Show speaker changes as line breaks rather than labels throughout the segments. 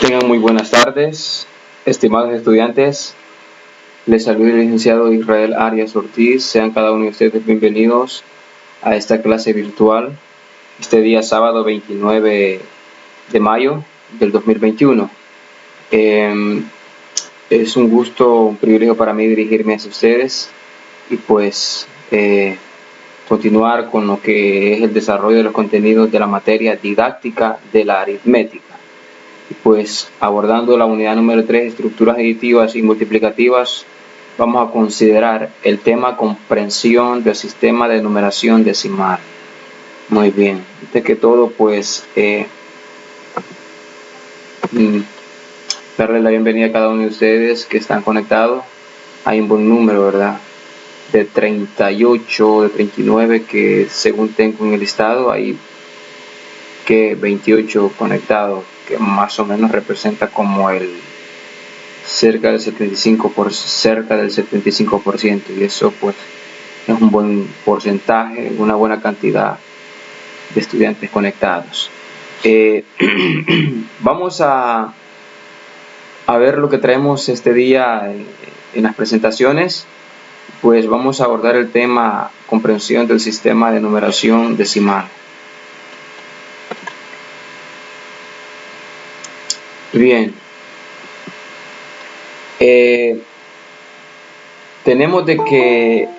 Tengan muy buenas tardes, estimados estudiantes. Les saluda el licenciado Israel Arias Ortiz. Sean cada uno de ustedes bienvenidos a esta clase virtual, este día sábado 29 de mayo del 2021. Es un gusto, un privilegio para mí dirigirme hacia ustedes y pues continuar con lo que es el desarrollo de los contenidos de la materia didáctica de la aritmética. Pues abordando la unidad número 3, estructuras aditivas y multiplicativas, vamos a considerar el tema comprensión del sistema de numeración decimal. Muy bien, antes que todo pues darle la bienvenida a cada uno de ustedes que están conectados. Hay un buen número, ¿verdad? De 38, de 39 que según tengo en el listado hay que 28 conectados, que más o menos representa como cerca del 75%, y eso pues es un buen porcentaje, una buena cantidad de estudiantes conectados. Vamos a ver lo que traemos este día en las presentaciones. Pues vamos a abordar el tema comprensión del sistema de numeración decimal. Bien, tenemos de que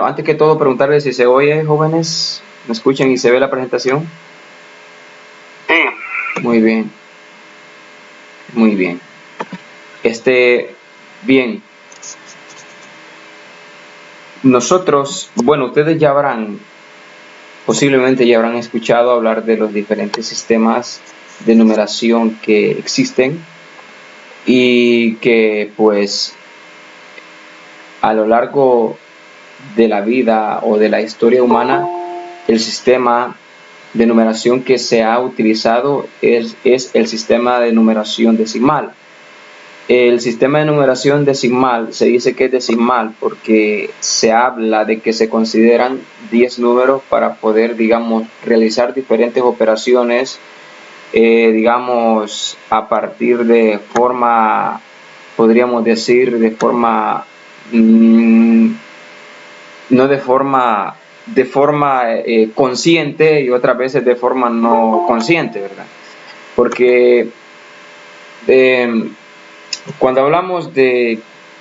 antes que todo preguntarles si se oye, jóvenes, ¿me escuchan y se ve la presentación?
Sí.
Muy bien, muy bien. Bien, nosotros, ustedes posiblemente ya habrán escuchado hablar de los diferentes sistemas de numeración que existen y que pues a lo largo de la vida o de la historia humana el sistema de numeración que se ha utilizado es el sistema de numeración decimal. El sistema de numeración decimal se dice que es decimal porque se habla de que se consideran 10 números para poder, realizar diferentes operaciones, a partir de forma, podríamos decir, de forma, no de forma consciente y otras veces de forma no consciente, ¿verdad? Porque cuando hablamos de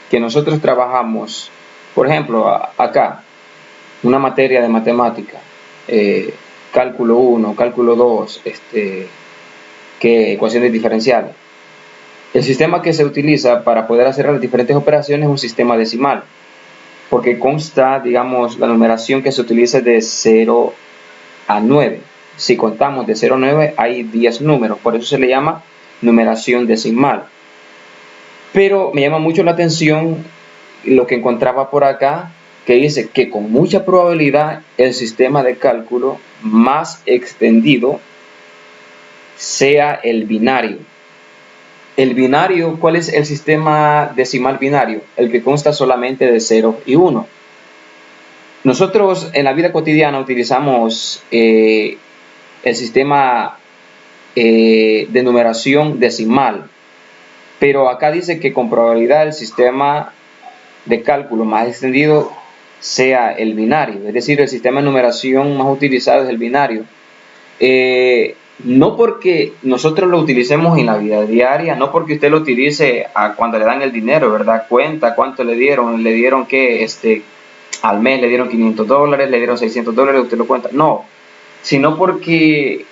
que nosotros trabajamos, por ejemplo, acá, una materia de matemática, cálculo 1, cálculo 2, que ecuaciones diferenciales. El sistema que se utiliza para poder hacer las diferentes operaciones es un sistema decimal, porque consta, la numeración que se utiliza de 0 a 9. Si contamos de 0 a 9 hay 10 números, por eso se le llama numeración decimal. Pero me llama mucho la atención lo que encontraba por acá, que dice que con mucha probabilidad el sistema de cálculo más extendido sea el binario. El binario, ¿cuál es el sistema decimal binario? El que consta solamente de 0 y 1. Nosotros en la vida cotidiana utilizamos el sistema de numeración decimal. Pero acá dice que con probabilidad el sistema de cálculo más extendido sea el binario, es decir, el sistema de numeración más utilizado es el binario. No porque nosotros lo utilicemos en la vida diaria, no porque usted lo utilice cuando le dan el dinero, ¿verdad? Cuenta cuánto le dieron que al mes le dieron $500, le dieron $600, usted lo cuenta. No, sino porque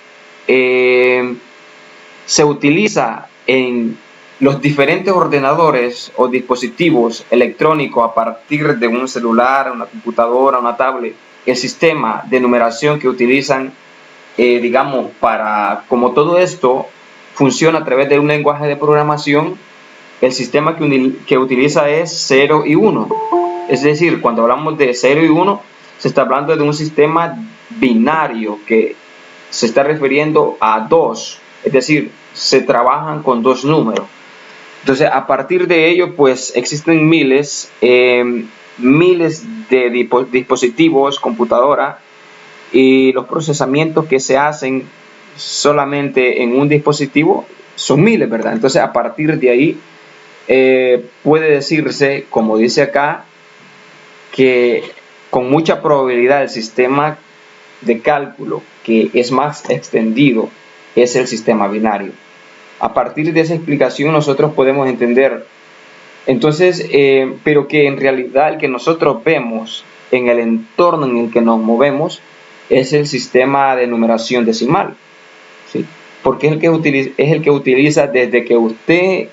se utiliza en los diferentes ordenadores o dispositivos electrónicos a partir de un celular, una computadora, una tablet, el sistema de numeración que utilizan, como todo esto funciona a través de un lenguaje de programación, el sistema que utiliza es 0 y 1. Es decir, cuando hablamos de 0 y 1, se está hablando de un sistema binario que se está refiriendo a 2, es decir, se trabajan con 2 números. Entonces, a partir de ello, pues existen miles de dispositivos, computadoras, y los procesamientos que se hacen solamente en un dispositivo, son miles, ¿verdad? Entonces, a partir de ahí, puede decirse, como dice acá, que con mucha probabilidad el sistema de cálculo que es más extendido es el sistema binario. A partir de esa explicación nosotros podemos entender, entonces, pero que en realidad el que nosotros vemos en el entorno en el que nos movemos es el sistema de numeración decimal, ¿sí? Porque es el que utiliza desde que usted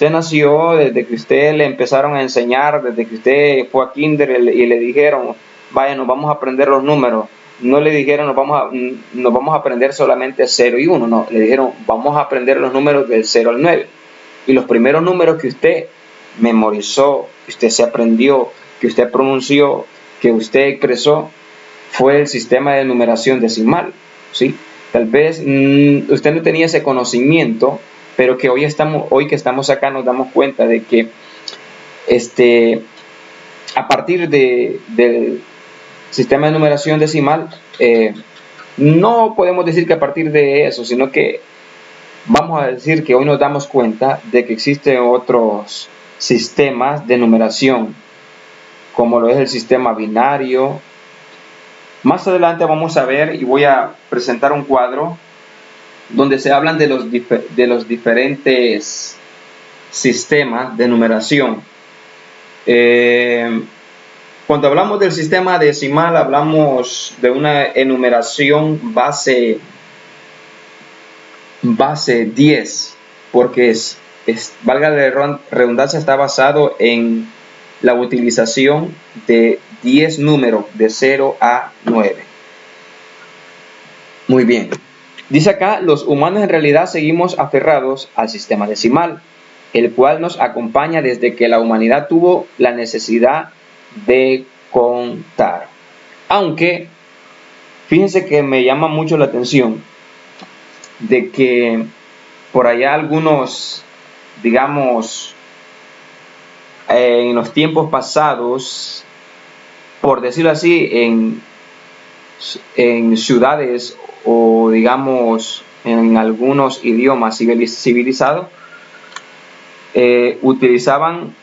nació, desde que usted le empezaron a enseñar, desde que usted fue a kinder y le dijeron, vaya, nos vamos a aprender los números. No le dijeron, nos vamos a aprender solamente 0 y 1, no, le dijeron, vamos a aprender los números del 0 al 9. Y los primeros números que usted memorizó, que usted se aprendió, que usted pronunció, que usted expresó, fue el sistema de numeración decimal, ¿sí? Tal vez usted no tenía ese conocimiento, pero que hoy que estamos acá nos damos cuenta de que a partir del sistema de numeración decimal, no podemos decir que a partir de eso, sino que vamos a decir que hoy nos damos cuenta de que existen otros sistemas de numeración, como lo es el sistema binario. Más adelante vamos a ver y voy a presentar un cuadro donde se hablan de los diferentes sistemas de numeración. Cuando hablamos del sistema decimal, hablamos de una enumeración base 10, porque valga la redundancia, está basado en la utilización de 10 números de 0 a 9. Muy bien. Dice acá, los humanos en realidad seguimos aferrados al sistema decimal, el cual nos acompaña desde que la humanidad tuvo la necesidad de contar. Aunque, fíjense que me llama mucho la atención de que por allá algunos, digamos, en los tiempos pasados, por decirlo así, en ciudades o digamos en algunos idiomas civilizados, utilizaban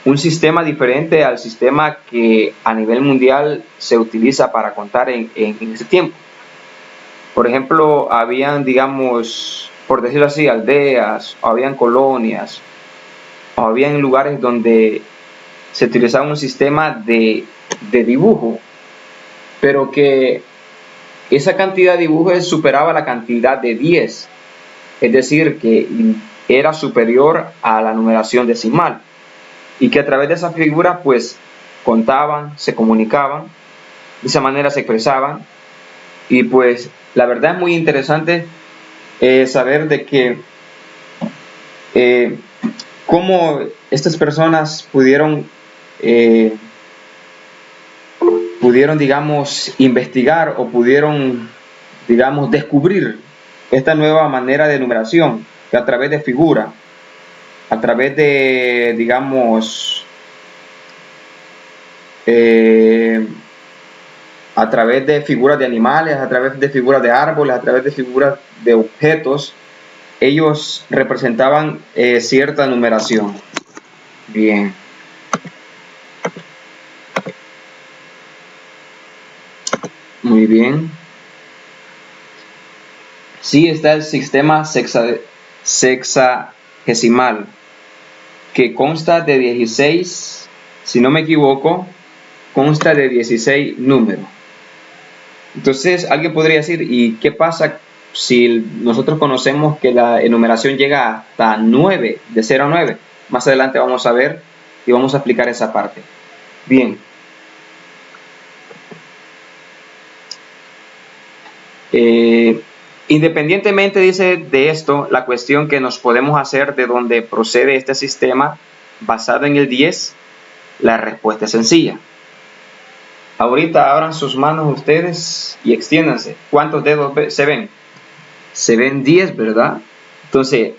un sistema diferente al sistema que a nivel mundial se utiliza para contar en ese tiempo. Por ejemplo, habían, digamos, por decirlo así, aldeas, o habían colonias, o habían lugares donde se utilizaba un sistema de dibujo, pero que esa cantidad de dibujos superaba la cantidad de 10, es decir, que era superior a la numeración decimal, y que a través de esa figura pues contaban, se comunicaban, de esa manera se expresaban. Y pues la verdad es muy interesante saber de que cómo estas personas pudieron digamos investigar o pudieron, digamos, descubrir esta nueva manera de numeración, que a través de figura, a través de, digamos, a través de figuras de animales, a través de figuras de árboles, a través de figuras de objetos, ellos representaban cierta numeración. Bien. Muy bien. Sí, está el sistema sexagesimal, que consta de 16, si no me equivoco, consta de 16 números. Entonces, alguien podría decir, ¿y qué pasa si nosotros conocemos que la enumeración llega hasta 9, de 0 a 9? Más adelante vamos a ver y vamos a explicar esa parte. Bien. Independientemente, dice, de esto, la cuestión que nos podemos hacer de dónde procede este sistema basado en el 10, la respuesta es sencilla. Ahorita abran sus manos ustedes y extiéndanse. ¿Cuántos dedos se ven? Se ven 10, ¿verdad? Entonces,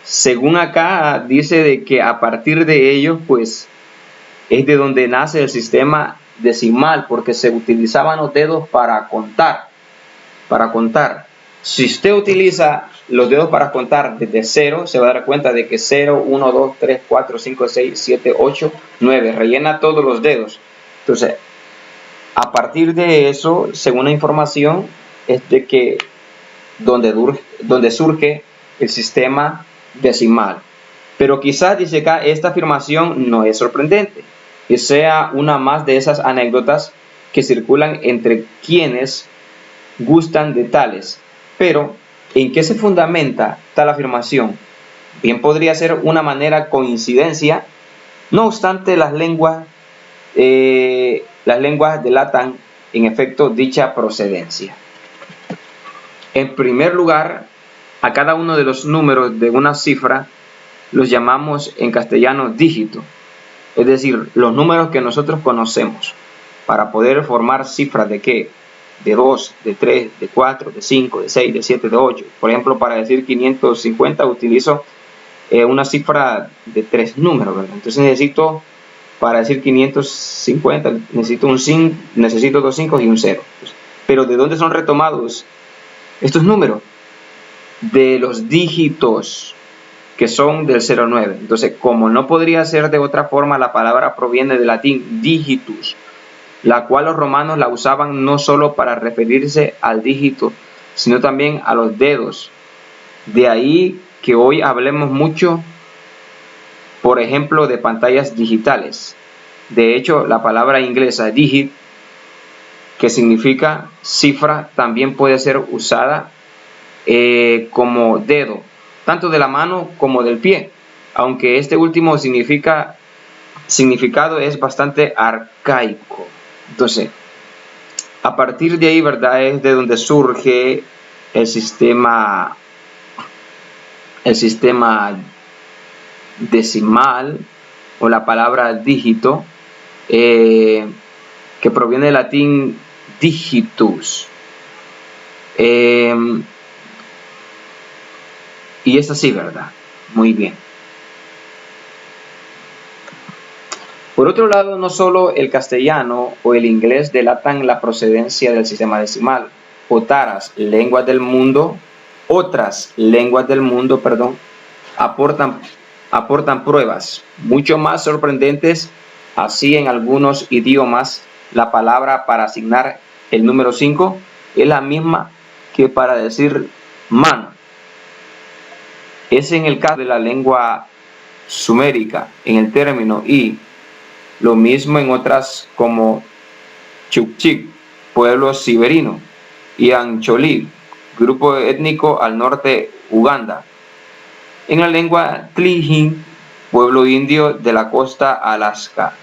según acá, dice de que a partir de ellos, pues, es de donde nace el sistema decimal, porque se utilizaban los dedos para contar. Si usted utiliza los dedos para contar desde 0, se va a dar cuenta de que 0, 1, 2, 3, 4, 5, 6, 7, 8, 9. Rellena todos los dedos. Entonces, a partir de eso, según la información, es de que donde surge el sistema decimal. Pero quizás, dice acá, esta afirmación no es sorprendente, que sea una más de esas anécdotas que circulan entre quienes gustan de tales. Pero, ¿en qué se fundamenta tal afirmación? Bien podría ser una mera coincidencia. No obstante, las lenguas delatan en efecto dicha procedencia. En primer lugar, a cada uno de los números de una cifra los llamamos en castellano dígito, es decir, los números que nosotros conocemos para poder formar cifras de ¿qué? De 2, de 3, de 4, de 5, de 6, de 7, de 8. Por ejemplo, para decir 550 utilizo una cifra de 3 números, ¿verdad? Entonces necesito, para decir 550, necesito 2 5 y un 0. Pero ¿de dónde son retomados estos números? De los dígitos, que son del 0 al 9. Entonces, como no podría ser de otra forma, la palabra proviene del latín digitus, la cual los romanos la usaban no solo para referirse al dígito, sino también a los dedos. De ahí que hoy hablemos mucho, por ejemplo, de pantallas digitales. De hecho, la palabra inglesa digit, que significa cifra, también puede ser usada como dedo, tanto de la mano como del pie, aunque este último significado es bastante arcaico. Entonces, a partir de ahí, ¿verdad?, es de donde surge el sistema decimal, o la palabra dígito, que proviene del latín digitus. Y es así, ¿verdad? Muy bien. Por otro lado, no solo el castellano o el inglés delatan la procedencia del sistema decimal. Otras lenguas del mundo, aportan pruebas mucho más sorprendentes. Así, en algunos idiomas, la palabra para asignar el número 5 es la misma que para decir mano. Es en el caso de la lengua sumérica, en el término y. Lo mismo en otras como Chukchi, pueblo siberiano, y Ancholí, grupo étnico al norte Uganda. En la lengua Tlijin, pueblo indio de la costa Alaska,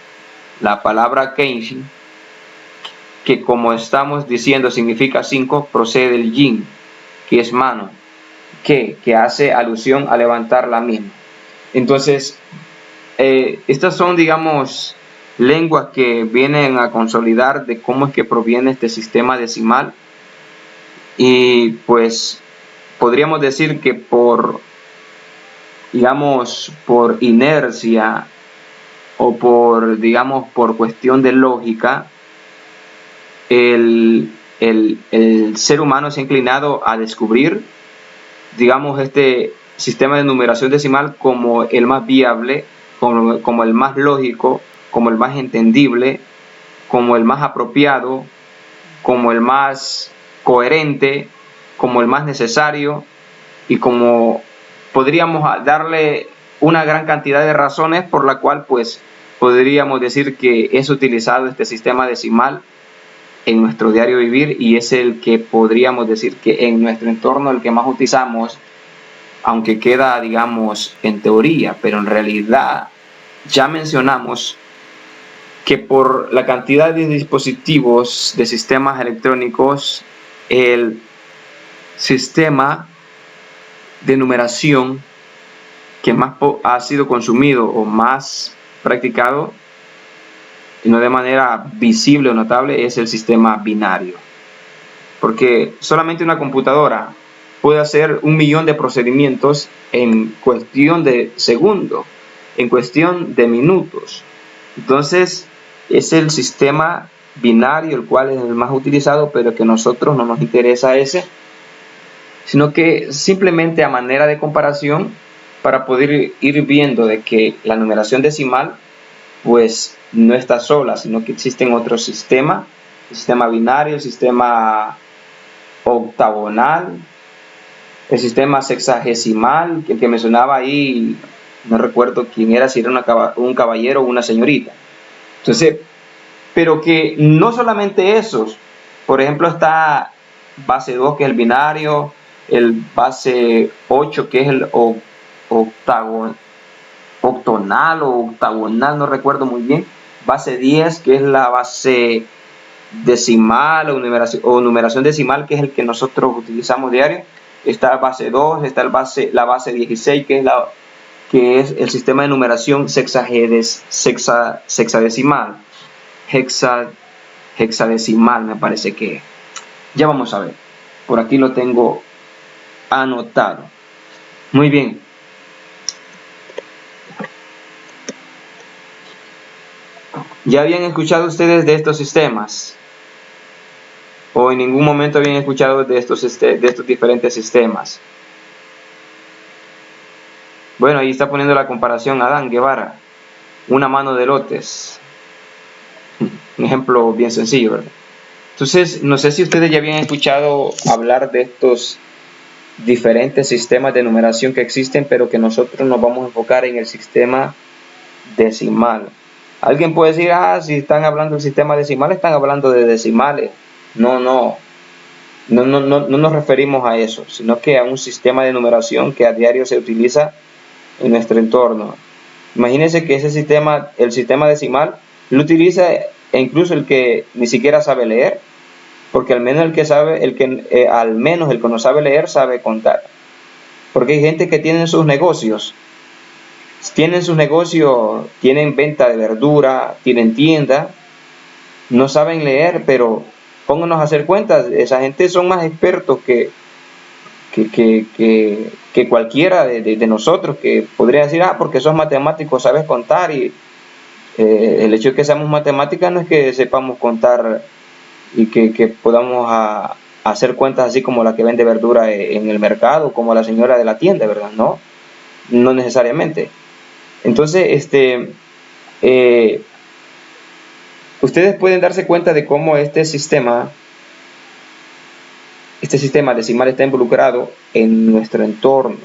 la palabra Kenshin, que como estamos diciendo significa 5, procede del yin, que es mano, que hace alusión a levantar la misma. Entonces, estas son, digamos, lenguas que vienen a consolidar de cómo es que proviene este sistema decimal. Y pues podríamos decir que por inercia o por cuestión de lógica, el ser humano se ha inclinado a descubrir, este sistema de numeración decimal como el más viable, como el más lógico, como el más entendible, como el más apropiado, como el más coherente, como el más necesario, y como podríamos darle una gran cantidad de razones por la cual pues podríamos decir que es utilizado este sistema decimal en nuestro diario vivir, y es el que podríamos decir que en nuestro entorno el que más utilizamos, aunque queda, en teoría, pero en realidad ya mencionamos que por la cantidad de dispositivos, de sistemas electrónicos, el sistema de numeración que más ha sido consumido o más practicado, y no de manera visible o notable, es el sistema binario. Porque solamente una computadora puede hacer 1.000.000 de procedimientos en cuestión de segundos, en cuestión de minutos. Entonces, es el sistema binario el cual es el más utilizado, pero que a nosotros no nos interesa ese, sino que simplemente a manera de comparación para poder ir viendo de que la numeración decimal pues no está sola, sino que existen otros sistemas, el sistema binario, el sistema octagonal, el sistema sexagesimal, que el que mencionaba ahí, no recuerdo quién era, si era un caballero o una señorita. Entonces, pero que no solamente esos, por ejemplo está base 2 que es el binario, el base 8 que es el octonal o octagonal, no recuerdo muy bien, base 10 que es la base decimal o numeración decimal, que es el que nosotros utilizamos diario. Está base 2, está la base 16 que es el sistema de numeración hexadecimal, hexadecimal me parece que. Ya vamos a ver, por aquí lo tengo anotado. Muy bien. ¿Ya habían escuchado ustedes de estos sistemas? ¿O en ningún momento habían escuchado de estos diferentes sistemas? Bueno, ahí está poniendo la comparación Adán Guevara. Una mano de lotes. Un ejemplo bien sencillo, ¿verdad? Entonces, no sé si ustedes ya habían escuchado hablar de estos diferentes sistemas de numeración que existen, pero que nosotros nos vamos a enfocar en el sistema decimal. Alguien puede decir, si están hablando del sistema decimal, están hablando de decimales. No nos referimos a eso, sino que a un sistema de numeración que a diario se utiliza en nuestro entorno. Imagínense que ese sistema, el sistema decimal, lo utiliza incluso el que ni siquiera sabe leer, porque al menos el que no sabe leer sabe contar. Porque hay gente que tiene sus negocios, tienen venta de verdura, tienen tienda, no saben leer, pero pónganos a hacer cuentas, esa gente son más expertos que cualquiera de nosotros, que podría decir, porque sos matemático, sabes contar, y el hecho de que seamos matemáticas no es que sepamos contar y que podamos hacer cuentas así como la que vende verdura en el mercado, como la señora de la tienda, ¿verdad? No necesariamente. Entonces, ustedes pueden darse cuenta de cómo este sistema decimal está involucrado en nuestro entorno,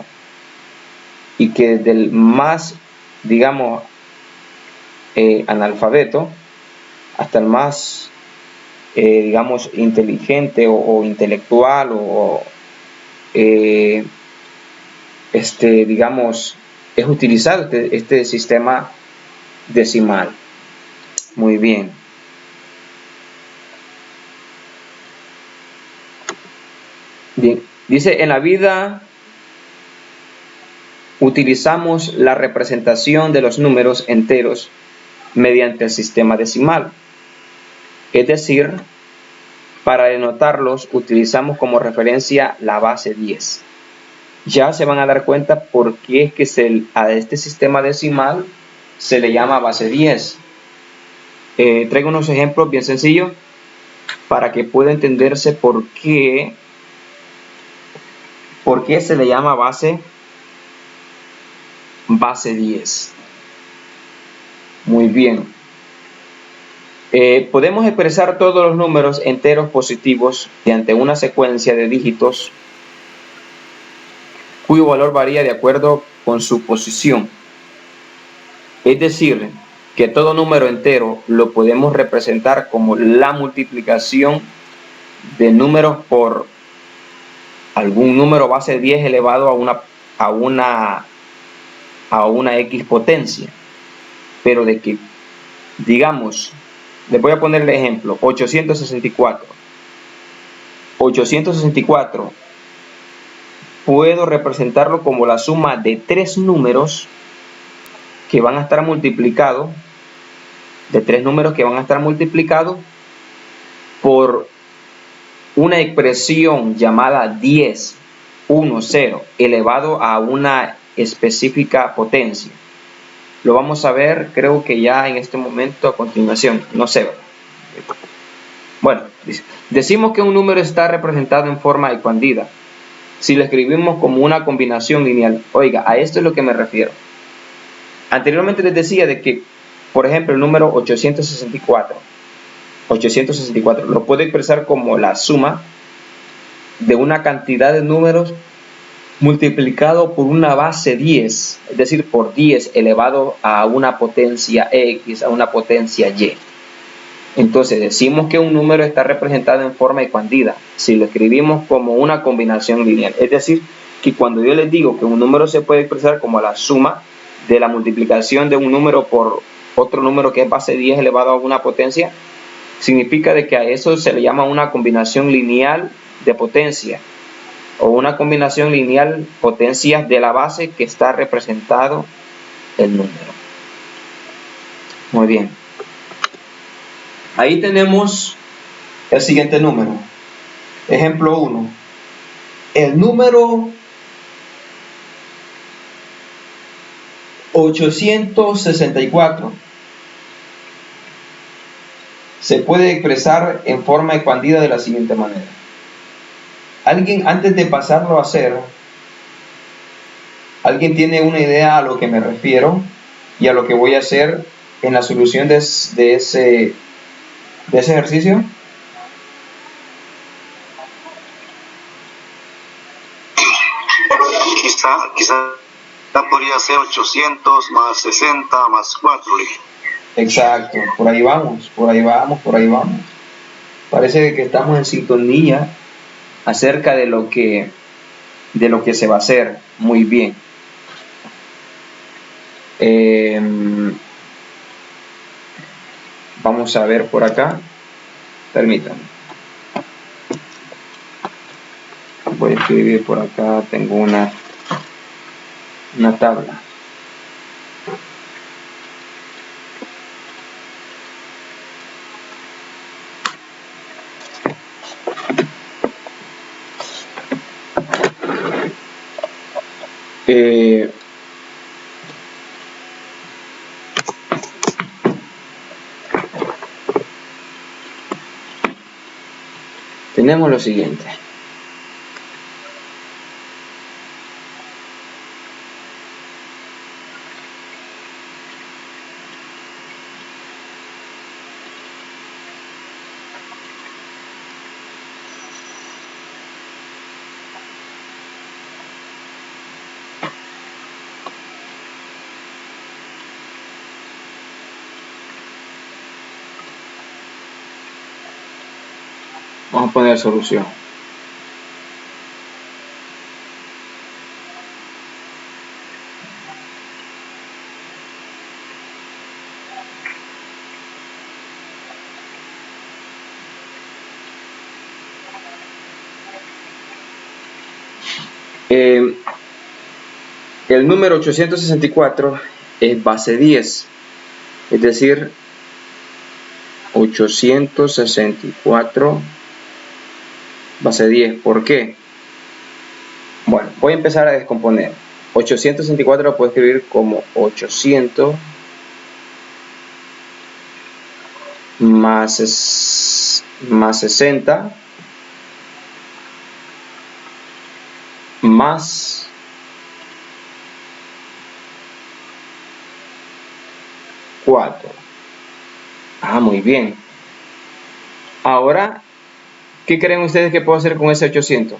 y que del más, digamos, analfabeto hasta el más, digamos, inteligente o intelectual digamos, es utilizado este sistema decimal. Muy bien. Bien, dice, en la vida utilizamos la representación de los números enteros mediante el sistema decimal. Es decir, para denotarlos utilizamos como referencia la base 10. Ya se van a dar cuenta por qué es que a este sistema decimal se le llama base 10. Traigo unos ejemplos bien sencillos para que pueda entenderse por qué se le llama base 10. Muy bien. Podemos expresar todos los números enteros positivos mediante una secuencia de dígitos cuyo valor varía de acuerdo con su posición. Es decir, que todo número entero lo podemos representar como la multiplicación de números por algún número base 10 elevado a una X potencia. Pero de que, digamos, les voy a poner el ejemplo, 864. 864 puedo representarlo como la suma de 3 números que van a estar multiplicados, por una expresión llamada 10, 1, 0, elevado a una específica potencia. Lo vamos a ver, creo que ya en este momento a continuación, no sé. Bueno, decimos que un número está representado en forma expandida. si lo escribimos como una combinación lineal. Oiga, a esto es lo que me refiero. Anteriormente les decía de que, por ejemplo, el número 864 lo puedo expresar como la suma de una cantidad de números multiplicado por una base 10, es decir, por 10 elevado a una potencia X, a una potencia Y. Entonces decimos que un número está representado en forma expandida si lo escribimos como una combinación lineal. Es decir, que cuando yo les digo que un número se puede expresar como la suma de la multiplicación de un número por otro número que es base 10 elevado a una potencia, significa de que a eso se le llama una combinación lineal de potencia, o una combinación lineal potencias de la base que está representado el número. Muy bien. Ahí tenemos el siguiente número. Ejemplo 1. El número 864 se puede expresar en forma expandida de la siguiente manera. Alguien, antes de pasarlo a hacer, ¿alguien tiene una idea a lo que me refiero y a lo que voy a hacer en la solución de ese ejercicio?
Quizá podría ser 800 más 60 más 4.
Exacto, por ahí vamos. Parece que estamos en sintonía acerca de lo que se va a hacer. Muy bien. Vamos a ver por acá. Permítanme. Voy a escribir por acá. Tengo una tabla. Tenemos lo siguiente. Vamos a poner solución. El número 864 es base 10, es decir, 864 base 10. ¿Por qué? Bueno, voy a empezar a descomponer. 864 lo puedo escribir como 800 más 60 más 4. Muy bien. Ahora, ¿qué creen ustedes que puedo hacer con ese 800?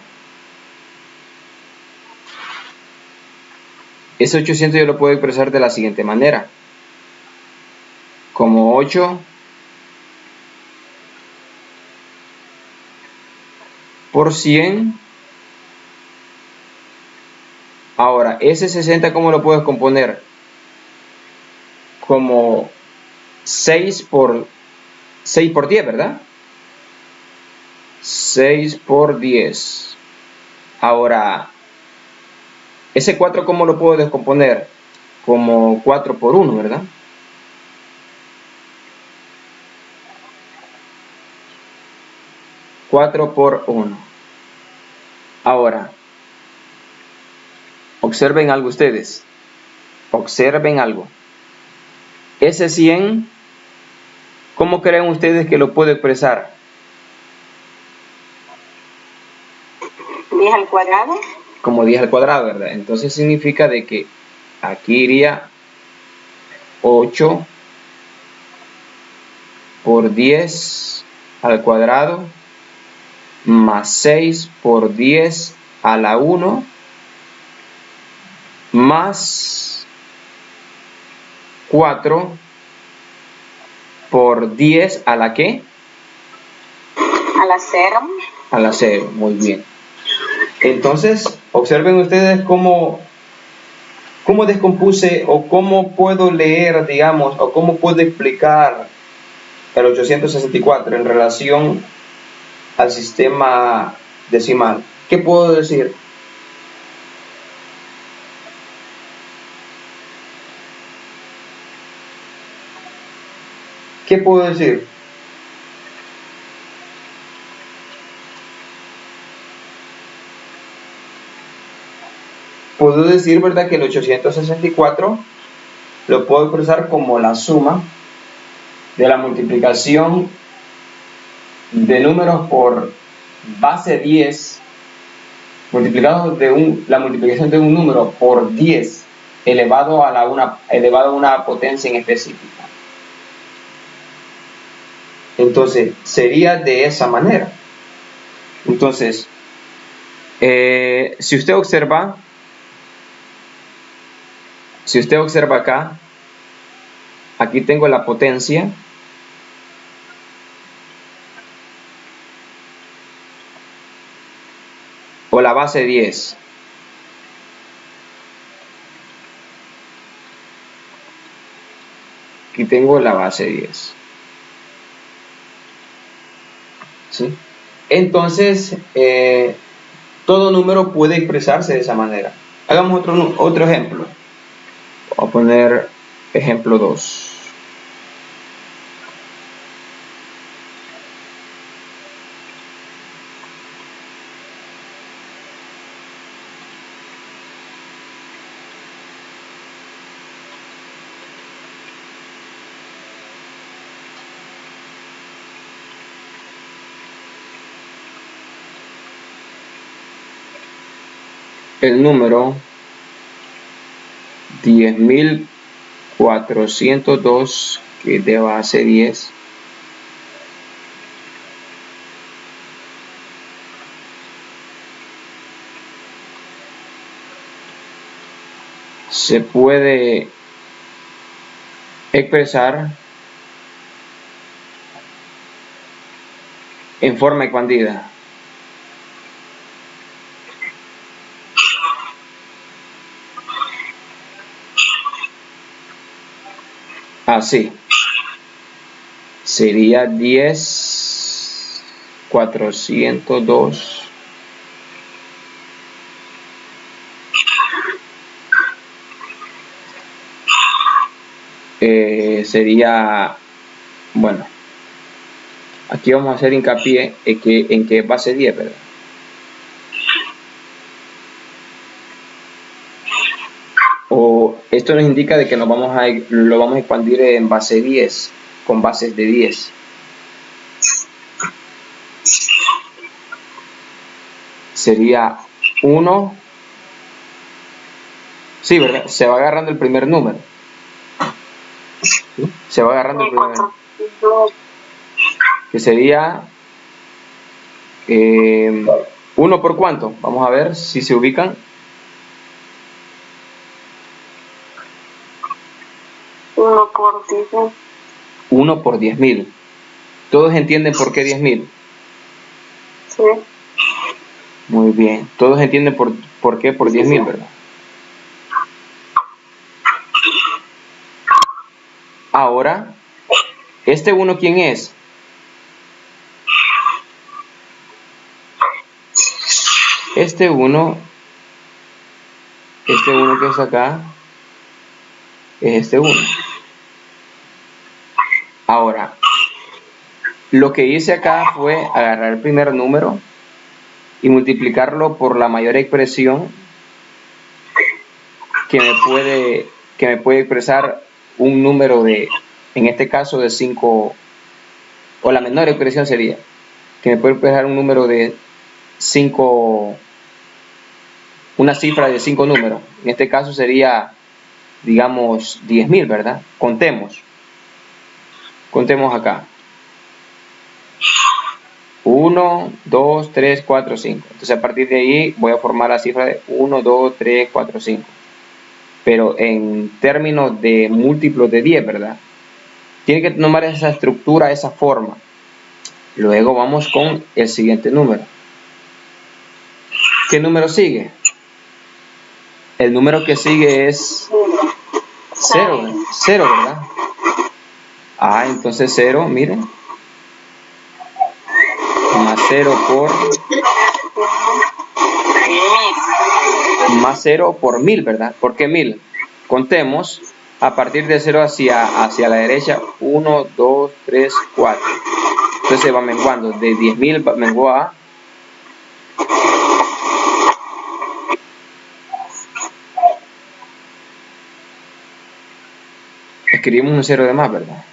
Ese 800 yo lo puedo expresar de la siguiente manera. Como 8 por 100. Ahora, ese 60, ¿cómo lo puedo descomponer? Como 6 por 10, ¿verdad? 6 por 10. Ahora, ese 4, ¿cómo lo puedo descomponer? Como 4 por 1, ¿verdad? Cuatro por 1. Ahora, observen algo ustedes. Observen algo. Ese 100, ¿cómo creen ustedes que lo puedo expresar?
10 al cuadrado.
Como 10 al cuadrado, ¿verdad? Entonces significa de que aquí iría 8 por 10 al cuadrado más 6 por 10 a la 1 más 4 por 10 a la ¿qué?
A la 0.
A la 0, muy bien. Entonces, observen ustedes cómo descompuse o cómo puedo leer, digamos, o cómo puedo explicar el 864 en relación al sistema decimal. ¿Qué puedo decir? ¿Qué puedo decir? Puedo decir, ¿verdad?, que el 864 lo puedo expresar como la suma de la multiplicación de números por base 10 multiplicados de la multiplicación de un número por 10 elevado a una potencia en específica. Entonces sería de esa manera. Entonces si usted observa acá, aquí tengo la potencia o la base 10. Aquí tengo la base 10. ¿Sí? Entonces, todo número puede expresarse de esa manera. Hagamos otro ejemplo. Voy a poner ejemplo 2. El número 10.402, que es de base 10, se puede expresar en forma expandida. Así sería 10.402 sería, bueno, aquí vamos a hacer hincapié en que es base 10, ¿verdad? O esto nos indica de que lo vamos a expandir en base 10, con bases de 10. Sería 1. Sí, ¿verdad? Se va agarrando el primer número. ¿Sí? Se va agarrando el primer número. Que sería 1 por cuánto. Vamos a ver si se ubican.
1 por 10.000.
1 por 10.000. ¿Todos entienden por qué 10.000?
Sí.
Muy bien. ¿Todos entienden por qué por 10.000, verdad? Ahora, ¿este 1 quién es? Este 1 que es acá, es este 1. Ahora, lo que hice acá fue agarrar el primer número y multiplicarlo por la mayor expresión que me puede expresar un número de, en este caso de 5, o la menor expresión sería, que me puede expresar un número de 5 una cifra de 5 números. En este caso sería, digamos, 10.000, ¿verdad? Contemos acá. 1, 2, 3, 4, 5. Entonces a partir de ahí voy a formar la cifra de 1, 2, 3, 4, 5. Pero en términos de múltiplos de 10, ¿verdad? Tiene que tomar esa estructura, esa forma. Luego vamos con el siguiente número. ¿Qué número sigue? El número que sigue es 0, 0, ¿verdad? Ah, entonces 0, miren. Más 0 por... Más 0 por 1000, ¿verdad? ¿Por qué 1000? Contemos a partir de 0 hacia la derecha. 1, 2, 3, 4. Entonces va menguando. De 10.000 menguó a... Escribimos un 0 de más, ¿verdad?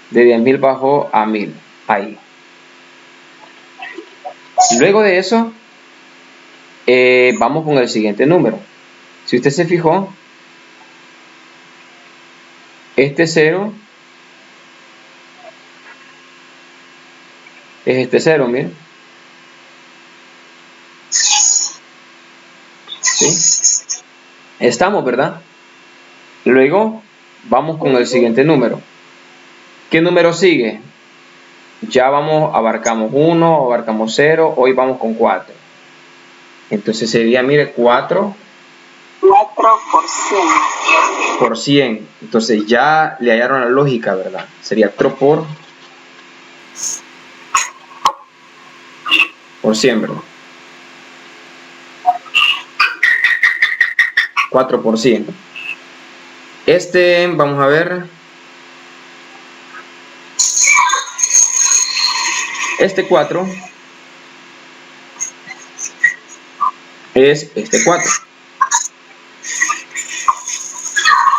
De 10.000 bajó a 1000. Ahí. Luego de eso, vamos con el siguiente número. Si usted se fijó, este 0 es este 0, miren. ¿Sí? Estamos, ¿verdad? Luego, vamos con el siguiente número. ¿Qué número sigue? Ya abarcamos 1, abarcamos 0, hoy vamos con 4. Entonces sería, mire, 4
por 100.
Por 100. Entonces ya le hallaron la lógica, ¿verdad? Sería 4 por 100, ¿verdad? 4 por 100. Vamos a ver. Este 4 es este 4.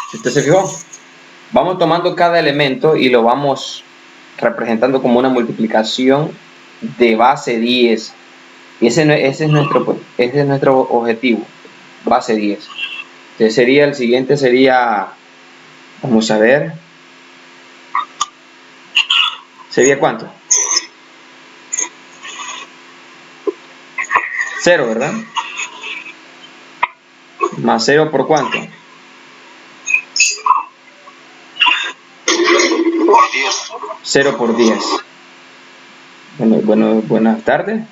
Si usted se fijó, vamos tomando cada elemento y lo vamos representando como una multiplicación de base 10. Y ese es nuestro objetivo, base 10. Entonces el siguiente sería, vamos a ver, ¿sería cuánto? 0, ¿verdad? Más 0 por cuánto?
Por 10.
0 por 10. Bueno, buenas tardes.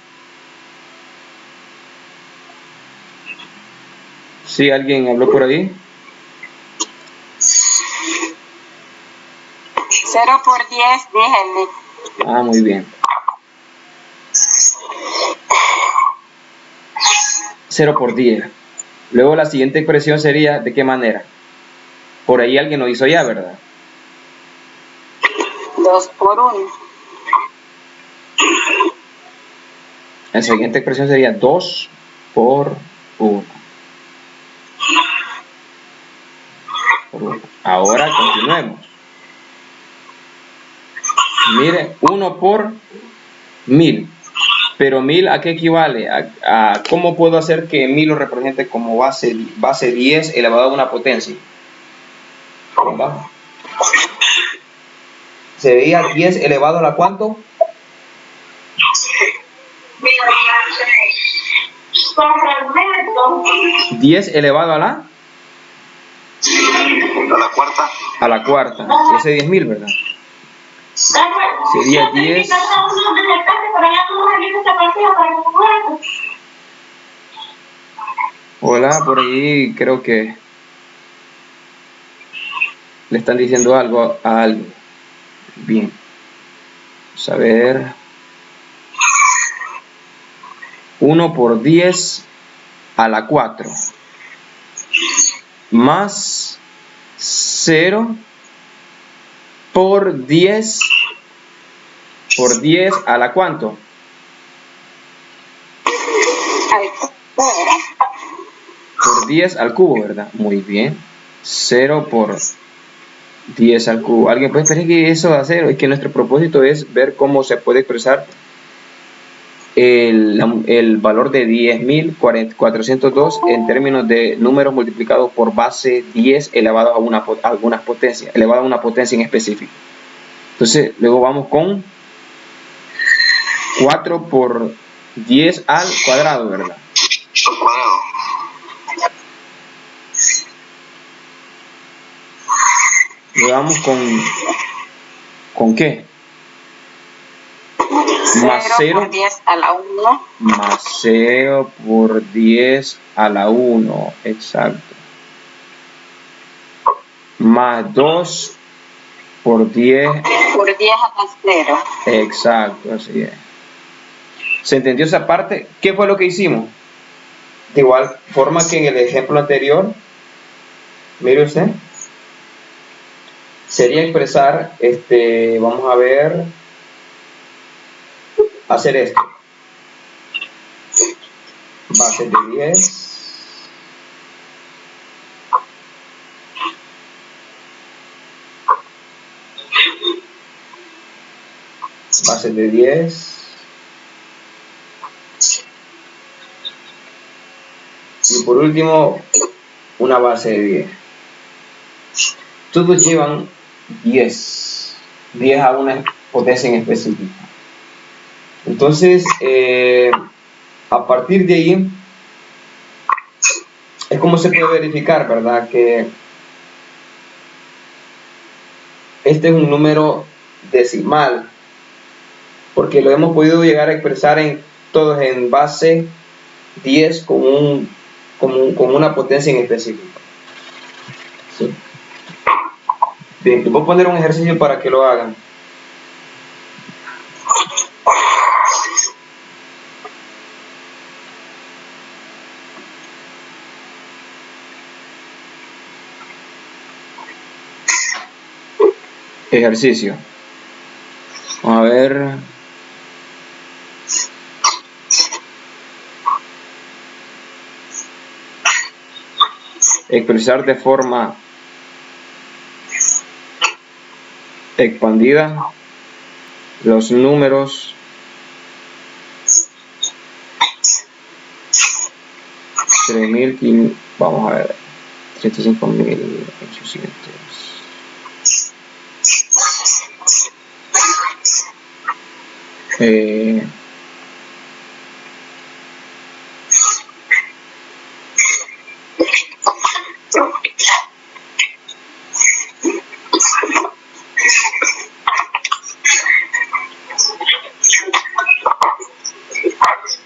¿Sí? ¿Alguien habló por ahí?
0 por 10, déjenle.
Ah, muy bien. 0 por 10. Luego la siguiente expresión sería, ¿de qué manera? Por ahí alguien lo hizo ya, ¿verdad?
2 por 1.
La siguiente expresión sería 2 por 1. Ahora continuemos. Mire, 1 por 1000. Pero 1000, ¿a qué equivale? ¿A cómo puedo hacer que 1000 lo represente como base 10 elevado a una potencia? ¿Sería 10 elevado a la cuánto? 10 elevado a la...
A la cuarta.
A la cuarta. Ese 10.000, ¿verdad? Sería 10. Hola, por ahí creo que le están diciendo algo a alguien. Bien. Vamos a ver. 1 por 10 a la 4. Más 0 por 10 a la ¿cuánto? Por 10 al cubo, ¿verdad? Muy bien. 0 por 10 al cubo. ¿Alguien puede esperar que eso da 0? Es que nuestro propósito es ver cómo se puede expresar el valor de 10.402 en términos de números multiplicados por base 10 elevados a algunas potencias, elevado a una potencia en específico. Entonces, luego vamos con 4 por 10 al cuadrado, ¿verdad?
Al cuadrado.
Luego vamos ¿con qué?
0
Más 0
por 10 a la 1.
más 0 por 10 a la 1, exacto. Más 2 por 10.
Por 10 a la 0.
Exacto, así es. ¿Se entendió esa parte? ¿Qué fue lo que hicimos? De igual forma que en el ejemplo anterior, mire usted, sería expresar, vamos a ver, hacer esto. Base de 10. Base de 10. Y por último, una base de 10. Todos llevan 10 a una potencia en específico. Entonces, a partir de ahí, es como se puede verificar, ¿verdad? Que este es un número decimal, porque lo hemos podido llegar a expresar todos en base 10 con una potencia en específico. ¿Sí? Bien, les voy a poner un ejercicio para que lo hagan. Ejercicio. Vamos a ver. Expresar de forma expandida los números vamos a ver, 35.800.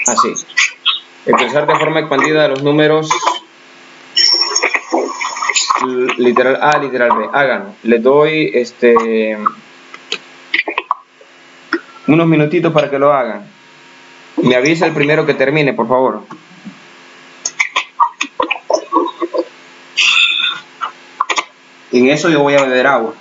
Así, expresar de forma expandida los números literal A, literal B. Háganlo. Les doy unos minutitos para que lo hagan. Me avisa el primero que termine, por favor. En eso yo voy a beber agua.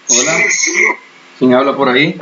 Hola, ¿quién habla por ahí?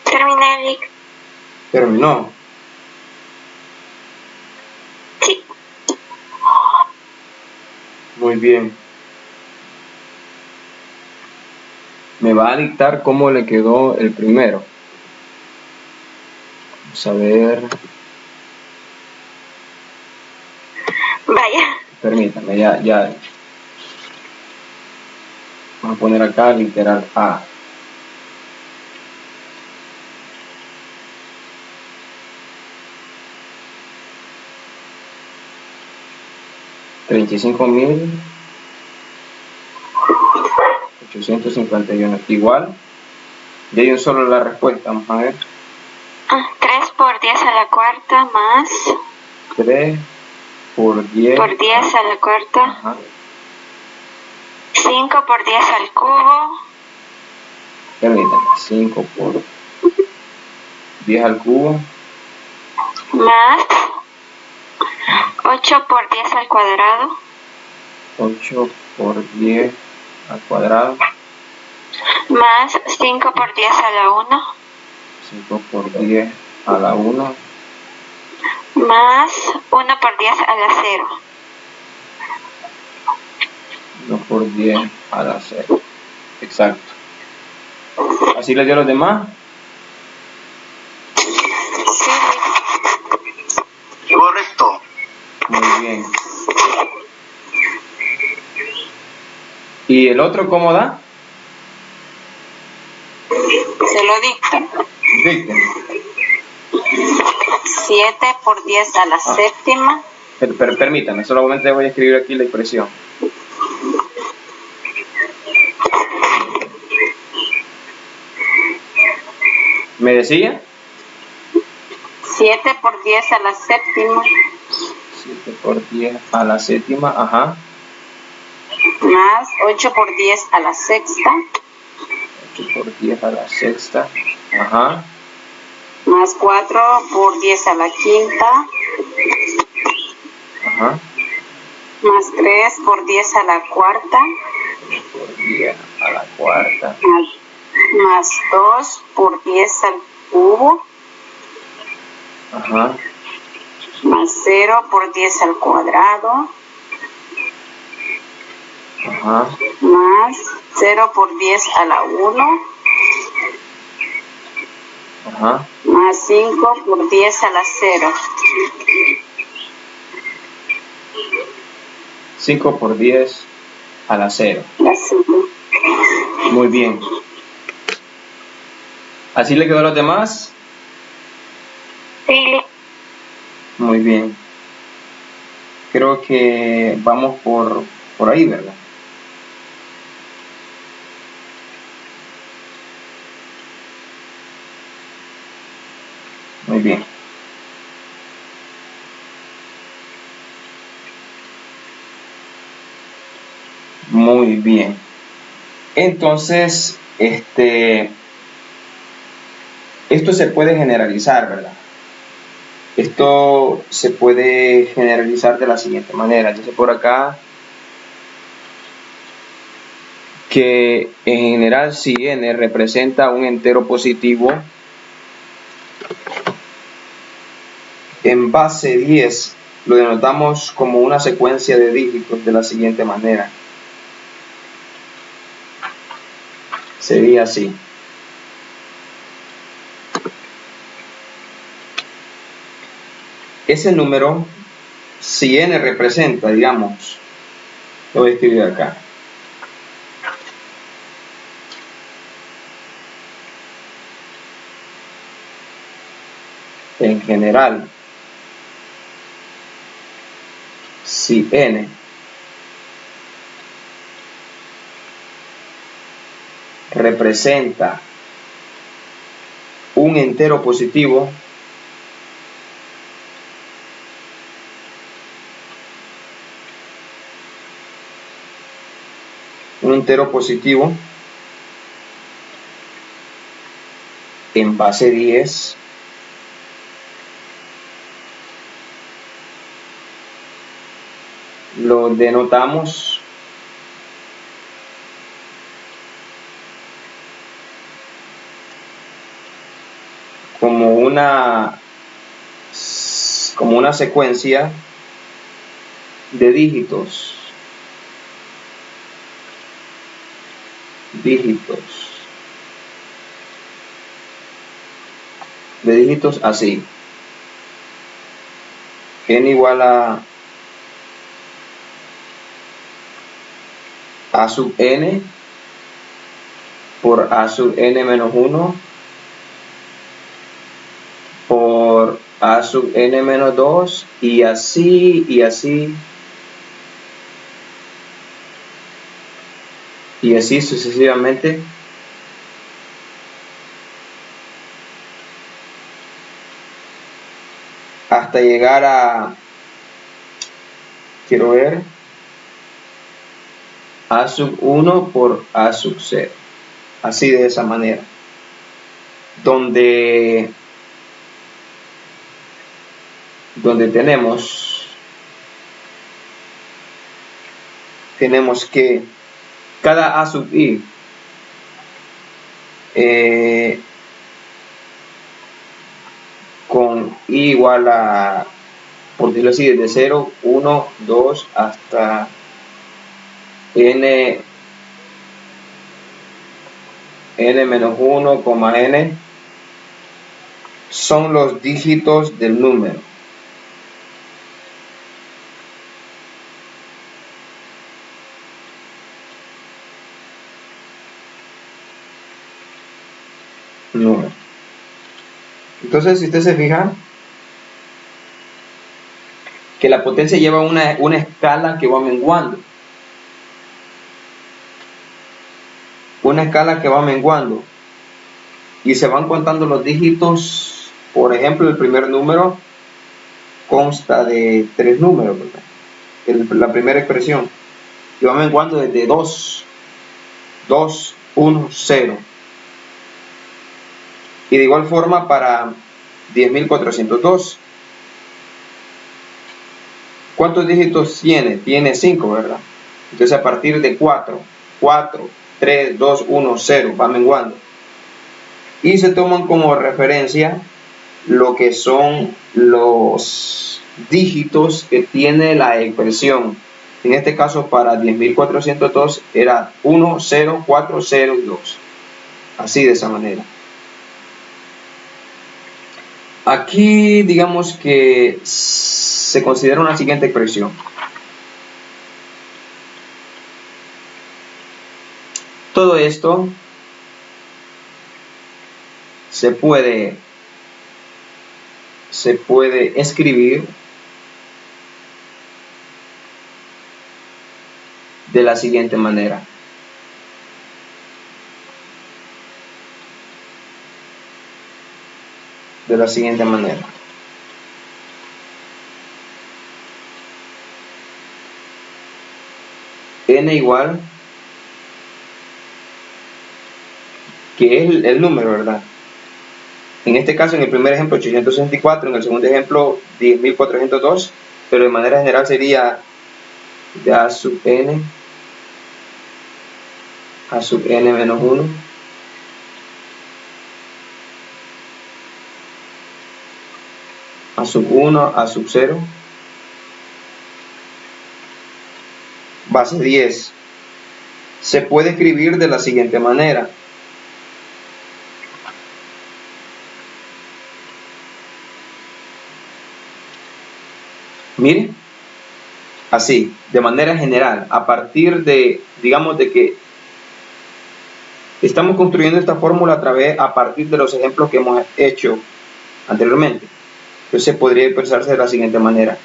Terminé, Vic.
Terminó.
Sí.
Muy bien. Me va a dictar cómo le quedó el primero. Vamos a ver.
Vaya.
Permítame, ya. Vamos a poner acá literal A. $35.851. Igual. Ya hay un solo la respuesta. Vamos a ver.
3 por 10 a la cuarta más
3 por 10.
por 10 a la cuarta.
Ajá.
5 por 10 al cubo.
Permítame. 5 por 10 al cubo.
Más 8 por 10 al cuadrado.
8 por 10 al cuadrado.
Más 5 por 10 a la 1.
5 por 10 a la 1.
Más 1 por 10 a la 0.
1 por 10 a la 0. Exacto. ¿Así le dio a los demás?
Sí.
Correcto.
Muy bien. ¿Y el otro cómo da?
Se lo dicto.
Dicten.
7 por 10 a la séptima.
Pero permítame, solamente voy a escribir aquí la expresión. ¿Me decía?
7 por 10 a la séptima.
7 por 10 a la séptima, ajá.
Más 8 por 10 a la sexta.
8 por 10 a la sexta, ajá.
Más 4 por 10 a la quinta.
Ajá.
Más 3 por 10 a la cuarta.
3 por 10 a la cuarta.
Más 2 por 10 al cubo.
Ajá.
Más 0 por 10 al cuadrado.
Ajá.
Más 0 por 10 a la 1.
Ajá.
Más 5 por 10 a la 0.
5 por 10 a la 0.
Así.
Muy bien. ¿Así le quedó a los demás?
Sí.
Muy bien. Creo que vamos por ahí, ¿verdad? Muy bien. Muy bien. Entonces, esto se puede generalizar, ¿verdad? Esto se puede generalizar de la siguiente manera. Dice por acá que en general si n representa un entero positivo en base 10, lo denotamos como una secuencia de dígitos de la siguiente manera. Sería así. Ese número, si n representa, digamos, lo voy a escribir acá. En general, si n representa un entero positivo, en base 10, lo denotamos como una secuencia de dígitos así. N igual a sub n por a sub n menos 1 por a sub n menos 2 y así sucesivamente hasta llegar a, quiero ver, a sub 1 por a sub 0. Así, de esa manera, donde tenemos que cada a sub i con i igual a, por decirlo así, desde 0, 1, 2 hasta n menos 1, n son los dígitos del número. Entonces, si usted se fija que la potencia lleva una escala que va menguando. Una escala que va menguando. Y se van contando los dígitos. Por ejemplo, el primer número consta de 3 números, ¿verdad? La primera expresión. Y va menguando desde 2, 1, 0. Y de igual forma para 10.402. ¿Cuántos dígitos tiene? Tiene 5, ¿verdad? Entonces a partir de 4, 3, 2, 1, 0, va menguando. Y se toman como referencia lo que son los dígitos que tiene la expresión. En este caso para 10.402 era 1, 0, 4, 0 y 2. Así, de esa manera. Aquí digamos que se considera una siguiente expresión. Todo esto se puede escribir de la siguiente manera. n igual, que es el número, ¿verdad? En este caso, en el primer ejemplo, 864, en el segundo ejemplo, 10.402, pero de manera general sería de a sub n menos 1 a sub 1 a sub 0 base 10. Se puede escribir de la siguiente manera. Miren, así, de manera general, a partir de, digamos, de que estamos construyendo esta fórmula a partir de los ejemplos que hemos hecho anteriormente. Entonces podría expresarse de la siguiente manera.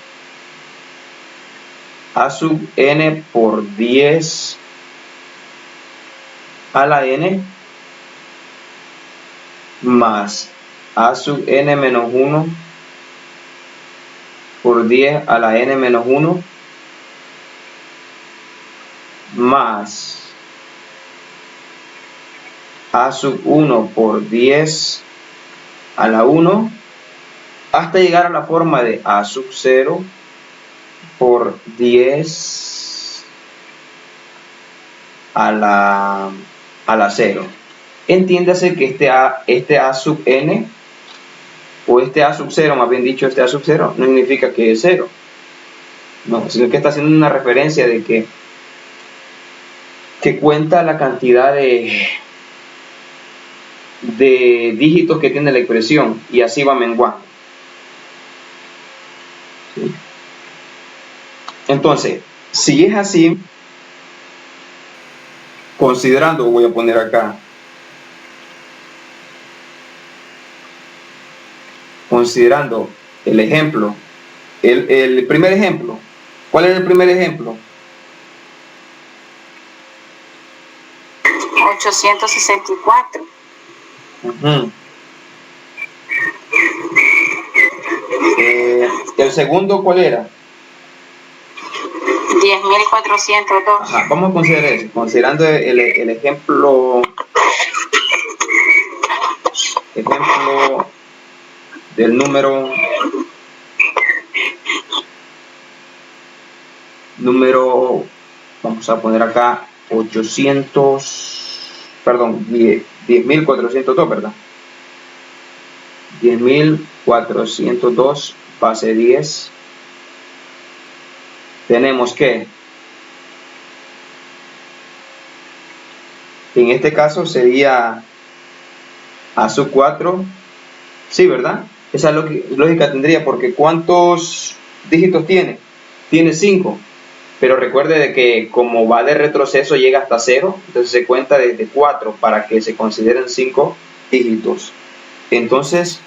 A sub n por 10 a la n más a sub n menos 1 por 10 a la n menos 1 más a sub 1 por 10 a la 1 hasta llegar a la forma de a sub 0 por 10 a la 0. Entiéndase que este a sub n, o este a sub 0, más bien dicho, este a sub 0, no significa que es 0. No, sino que está haciendo una referencia de que cuenta la cantidad de dígitos que tiene la expresión, y así va menguando. ¿Sí? Entonces, si es así, considerando, voy a poner acá, considerando el ejemplo, el primer ejemplo. ¿Cuál es el primer ejemplo?
864.
¿El segundo cuál era?
10.402.
Ajá, vamos a considerar eso, considerando el ejemplo del número, vamos a poner acá 10.402, ¿verdad? 10.402 base 10. Tenemos que, en este caso sería a sub 4, sí, ¿verdad? Esa lógica tendría, porque ¿cuántos dígitos tiene? Tiene 5, pero recuerde de que como va de retroceso llega hasta 0, entonces se cuenta desde 4 para que se consideren 5 dígitos. Entonces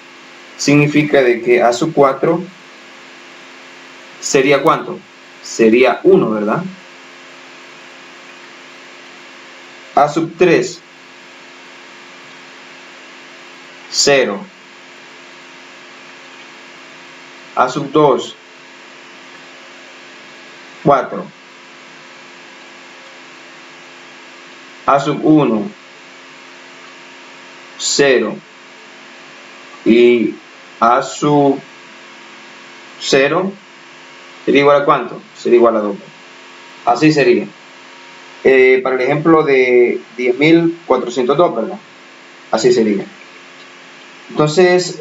significa de que a sub 4 sería ¿cuánto? Sería 1, ¿verdad? A sub 3, 0. A sub 2, 4. A sub 1, 0. Y a sub 0 sería igual a ¿cuánto? Sería igual a 2. Así sería. Para el ejemplo de 10.402, ¿verdad? Así sería. Entonces,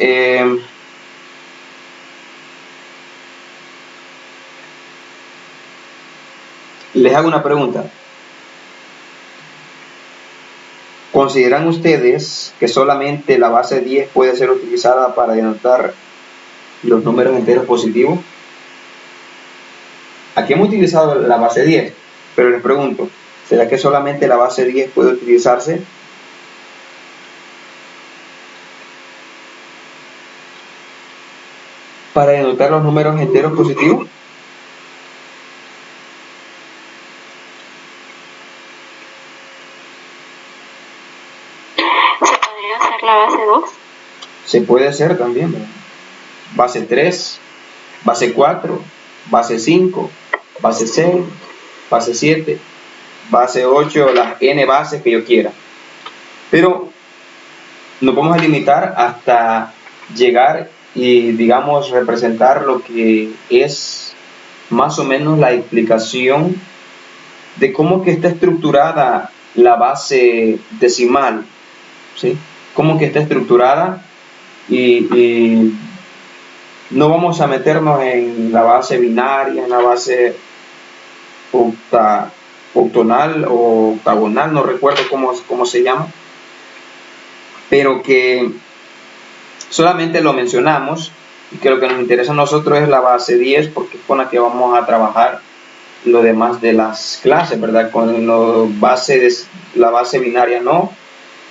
les hago una pregunta. ¿Consideran ustedes que solamente la base 10 puede ser utilizada para denotar los números enteros positivos? Aquí hemos utilizado la base 10, pero les pregunto, ¿será que solamente la base 10 puede utilizarse para denotar los números enteros positivos?
¿Se podría usar la base 2?
Se puede hacer también, ¿verdad? Base 3, base 4, base 5, base 6, base 7, base 8, las n bases que yo quiera. Pero nos vamos a limitar hasta llegar y, digamos, representar lo que es más o menos la explicación de cómo que está estructurada la base decimal, ¿sí? Cómo que está estructurada y no vamos a meternos en la base binaria, en la base octonal o octagonal, no recuerdo cómo se llama, pero que solamente lo mencionamos y que lo que nos interesa a nosotros es la base 10 porque es con la que vamos a trabajar lo demás de las clases, ¿verdad? Con la base binaria no,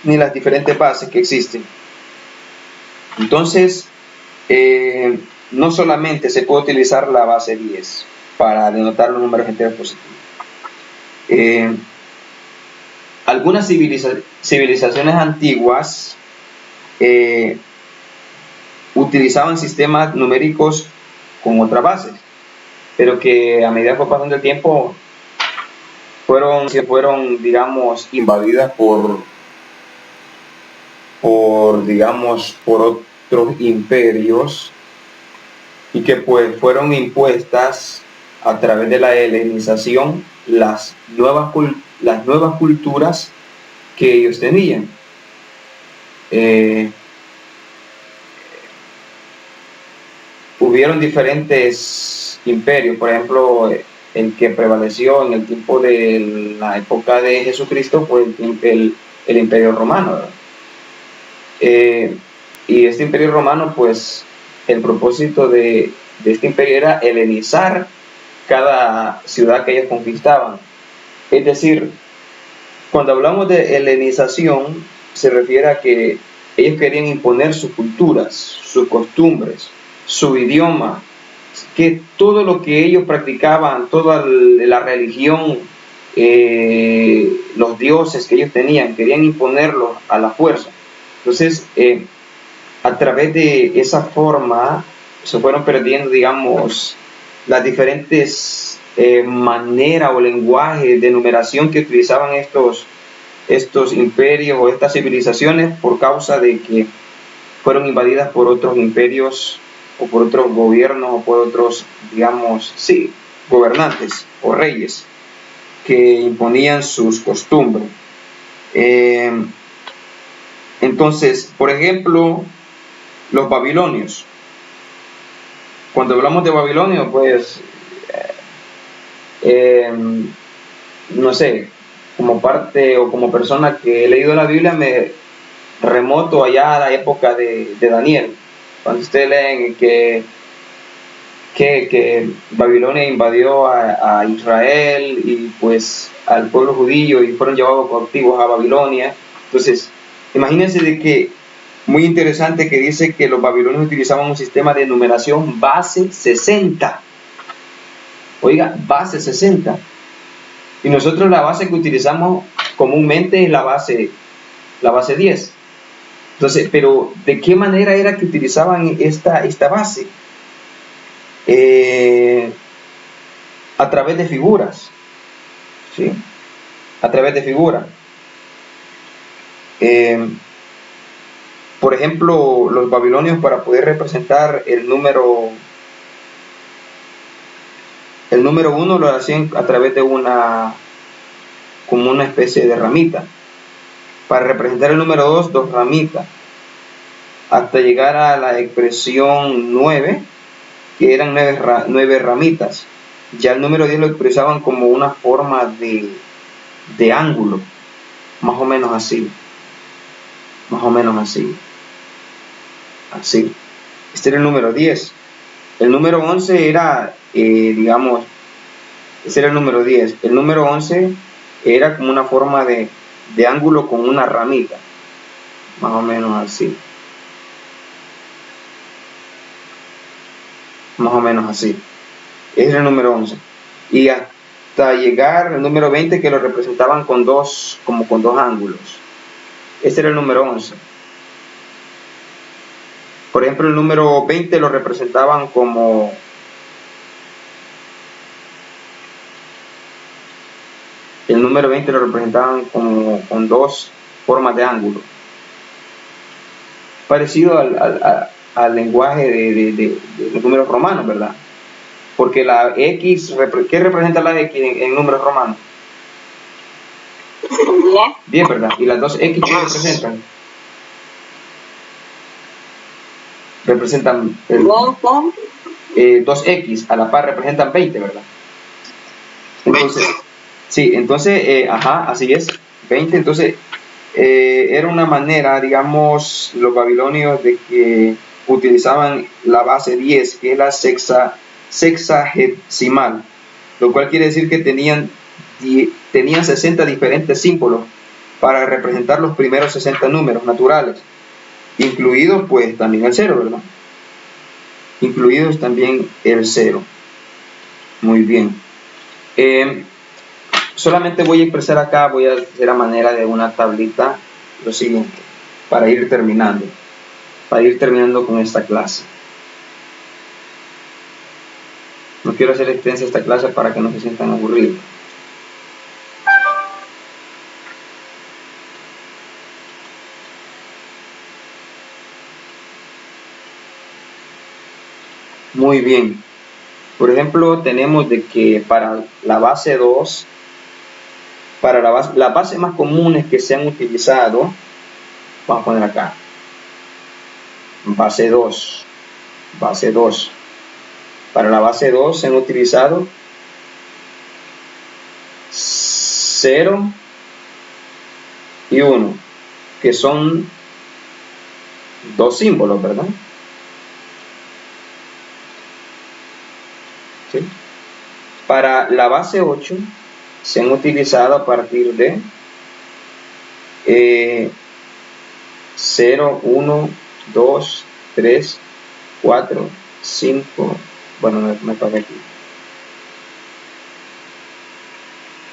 ni las diferentes bases que existen. Entonces, no solamente se puede utilizar la base 10 para denotar los números enteros positivos. Algunas civilizaciones antiguas utilizaban sistemas numéricos con otras bases, pero que a medida que fue pasando el tiempo fueron digamos, invadidas por otros imperios y que pues fueron impuestas a través de la helenización las nuevas culturas que ellos tenían. Hubieron diferentes imperios, por ejemplo, el que prevaleció en el tiempo de la época de Jesucristo fue el imperio romano, ¿verdad? Y este imperio romano, pues el propósito de este imperio era helenizar cada ciudad que ellos conquistaban. Es decir, cuando hablamos de helenización, se refiere a que ellos querían imponer sus culturas, sus costumbres, su idioma, que todo lo que ellos practicaban, toda la religión, los dioses que ellos tenían, querían imponerlos a la fuerza. Entonces, a través de esa forma se fueron perdiendo, digamos, las diferentes maneras o lenguajes de numeración que utilizaban estos imperios o estas civilizaciones por causa de que fueron invadidas por otros imperios o por otros gobiernos o por otros, digamos, sí, gobernantes o reyes que imponían sus costumbres. Entonces, por ejemplo, los babilonios. Cuando hablamos de Babilonia, pues, no sé, como parte o como persona que he leído la Biblia, me remoto allá a la época de Daniel. Cuando ustedes leen que Babilonia invadió a Israel y pues al pueblo judío y fueron llevados cautivos a Babilonia. Entonces, imagínense de que, muy interesante que dice que los babilonios utilizaban un sistema de numeración base 60. Oiga, base 60. Y nosotros la base que utilizamos comúnmente es la base 10. Entonces, pero ¿de qué manera era que utilizaban esta base? A través de figuras, ¿sí? A través de figuras. Por ejemplo, los babilonios, para poder representar el número 1 lo hacían a través de como una especie de ramita. Para representar el número 2, 2 ramitas, hasta llegar a la expresión 9, que eran 9 ramitas. Ya el número 10 lo expresaban como una forma de ángulo, más o menos así. Así. Este era el número 10. El número 11 era, digamos, ese era el número 10. El número 11 era como una forma de ángulo con una ramita, más o menos así. Ese era el número 11. Y hasta llegar al número 20, que lo representaban con dos ángulos. Ese era el número 11. Por ejemplo, el número 20 lo representaban como el número 20 lo representaban como con dos formas de ángulo. Parecido al lenguaje de los números romanos, ¿verdad? Porque la X, ¿qué representa la X en números romanos? 10, ¿verdad? ¿Y las dos X qué representan? Representan dos X a la par representan 20, ¿verdad? Entonces,
20.
sí, entonces, así es, 20. Entonces, era una manera, digamos, los babilonios de que utilizaban la base 10, que es la sexagesimal, lo cual quiere decir que tenían 60 diferentes símbolos para representar los primeros 60 números naturales, incluidos pues también el 0, ¿verdad? Incluidos también el 0. Muy bien. Solamente voy a expresar acá, voy a hacer a manera de una tablita lo siguiente, para ir terminando con esta clase. No quiero hacer extensa esta clase para que no se sientan aburridos. Muy bien. Por ejemplo, tenemos de que para la base 2, para las bases más comunes que se han utilizado, vamos a poner acá, base 2. Para la base 2 se han utilizado 0 y 1, que son dos símbolos, ¿verdad? ¿Sí? Para la base 8 se han utilizado a partir de 0, 1, 2, 3, 4, 5, bueno, me pasé aquí,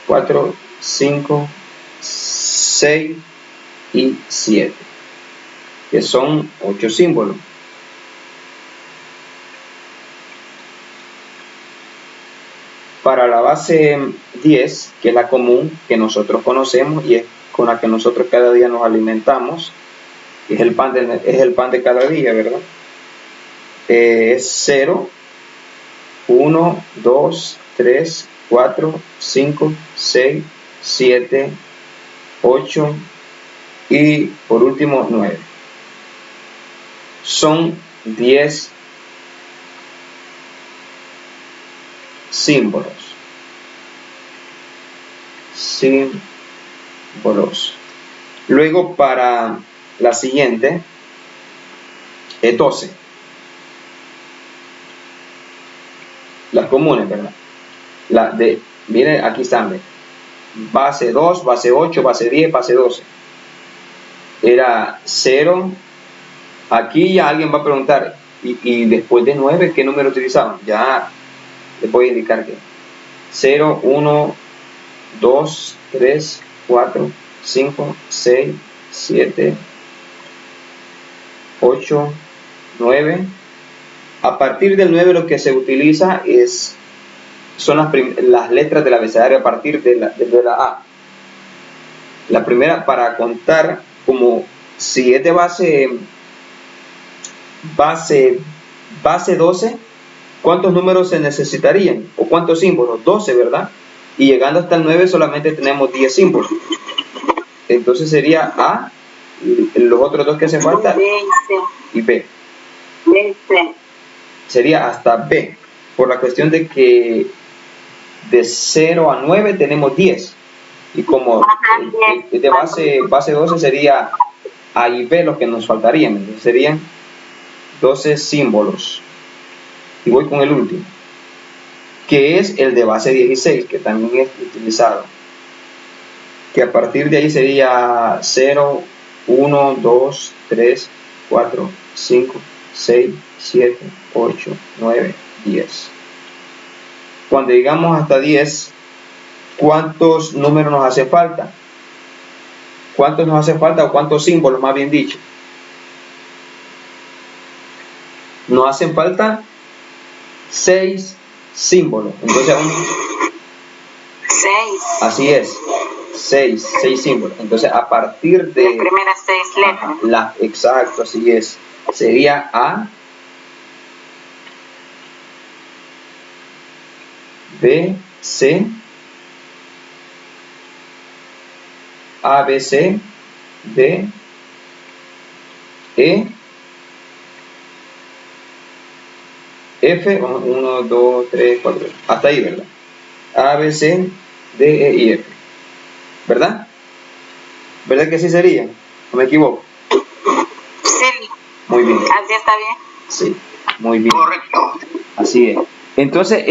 4, 5, 6 y 7, que son 8 símbolos. Para la base 10, que es la común que nosotros conocemos y es con la que nosotros cada día nos alimentamos, es el pan de cada día, ¿verdad? Es 0, 1, 2, 3, 4, 5, 6, 7, 8 y por último 9. Son 10 símbolos. Luego para la siguiente es 12. Las comunes, ¿verdad? Miren, aquí están. Base 2, base 8, base 10, base 12. Era 0. Aquí ya alguien va a preguntar, ¿y después de 9 qué número utilizaban? Ya les voy a indicar que 0, 1, 2, 3, 4, 5, 6, 7, 8, 9. A partir del 9 lo que se utiliza son las letras del abecedario a partir de la A. La primera para contar, como si es de base 12, ¿cuántos números se necesitarían? ¿O cuántos símbolos? 12, ¿verdad? Y llegando hasta el 9 solamente tenemos 10 símbolos. Entonces sería A, los otros dos que hacen falta, y B. Sería hasta B, por la cuestión de que de 0 a 9 tenemos 10. Y como de base 12 sería A y B los que nos faltarían. Entonces serían 12 símbolos. Y voy con el último, que es el de base 16, que también es utilizado, que a partir de ahí sería 0, 1, 2, 3, 4, 5, 6, 7, 8, 9, 10. Cuando llegamos hasta 10, ¿cuántos números nos hace falta? ¿Cuántos nos hace falta o cuántos símbolos, más bien dicho? Nos hacen falta 6 símbolos. Entonces,
6.
así es. 6 símbolos. Entonces, a partir de...
Las primeras 6 letras.
Exacto, así es. Sería A, B, C, A, B, C, D, E, F, 1, 2, 3, 4, hasta ahí, ¿verdad? A, B, C, D, E y F. ¿Verdad? ¿Verdad que así sería? ¿No me equivoco?
Sí.
Muy bien.
Así está bien.
Sí, muy bien.
Correcto.
Así es. Entonces,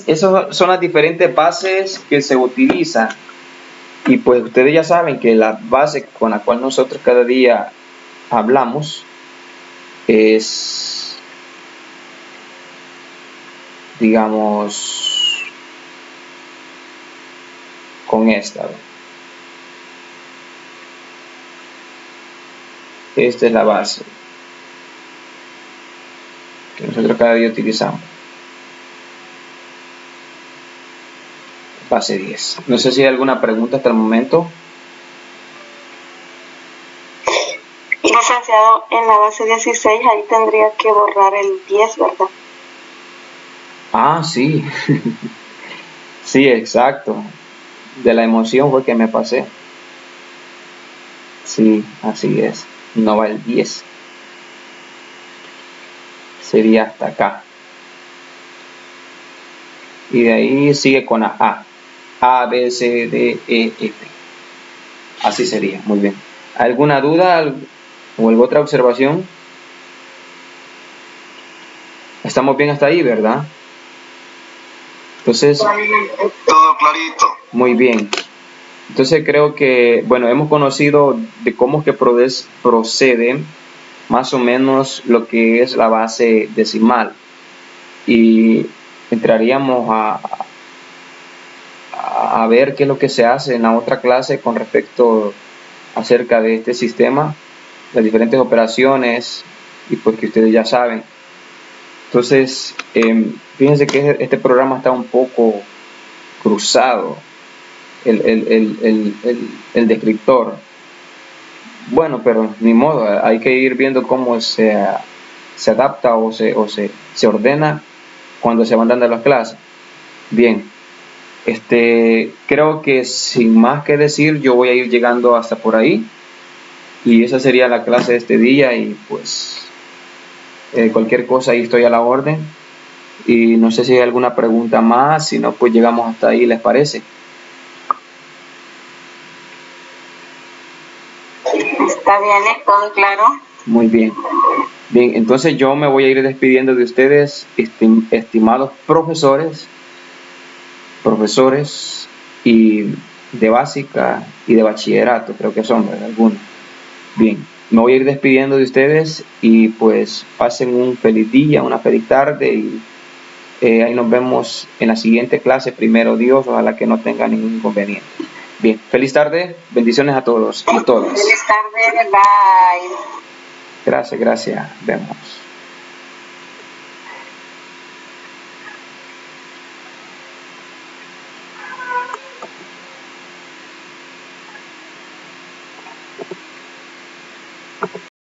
esas son las diferentes bases que se utilizan. Y pues ustedes ya saben que la base con la cual nosotros cada día hablamos es, digamos, con esta. Esta es la base que nosotros cada día utilizamos. Base 10. No sé si hay alguna pregunta hasta el momento.
Licenciado, en la base 16 ahí tendría que borrar el 10, ¿verdad?
Ah, sí. Sí, exacto. De la emoción fue que me pasé. Sí, así es. No va el 10. Sería hasta acá. Y de ahí sigue con la A. A, B, C, D, E, F. Así sería, muy bien. ¿Alguna duda o alguna otra observación? Estamos bien hasta ahí, ¿verdad? Entonces,
Todo clarito.
muy bien. Entonces creo que, bueno, hemos conocido de cómo es que procede más o menos lo que es la base decimal. Y entraríamos a ver qué es lo que se hace en la otra clase con respecto acerca de este sistema, las diferentes operaciones, y pues que ustedes ya saben. Entonces, fíjense que este programa está un poco cruzado, el descriptor. Bueno, pero ni modo, hay que ir viendo cómo se adapta o se ordena cuando se van dando las clases. Bien, creo que sin más que decir, yo voy a ir llegando hasta por ahí. Y esa sería la clase de este día y pues cualquier cosa ahí estoy a la orden. Y no sé si hay alguna pregunta más, si no pues llegamos hasta ahí, ¿les parece?
Está bien, todo claro.
Muy bien. Bien, entonces yo me voy a ir despidiendo de ustedes, estimados profesores y de básica y de bachillerato, creo que son, ¿verdad? Algunos. Bien, me voy a ir despidiendo de ustedes y pues pasen un feliz día, una feliz tarde y ahí nos vemos en la siguiente clase, primero Dios, ojalá que no tenga ningún inconveniente. Bien, feliz tarde, bendiciones a todos y todas.
Feliz tarde, bye.
Gracias, vemos.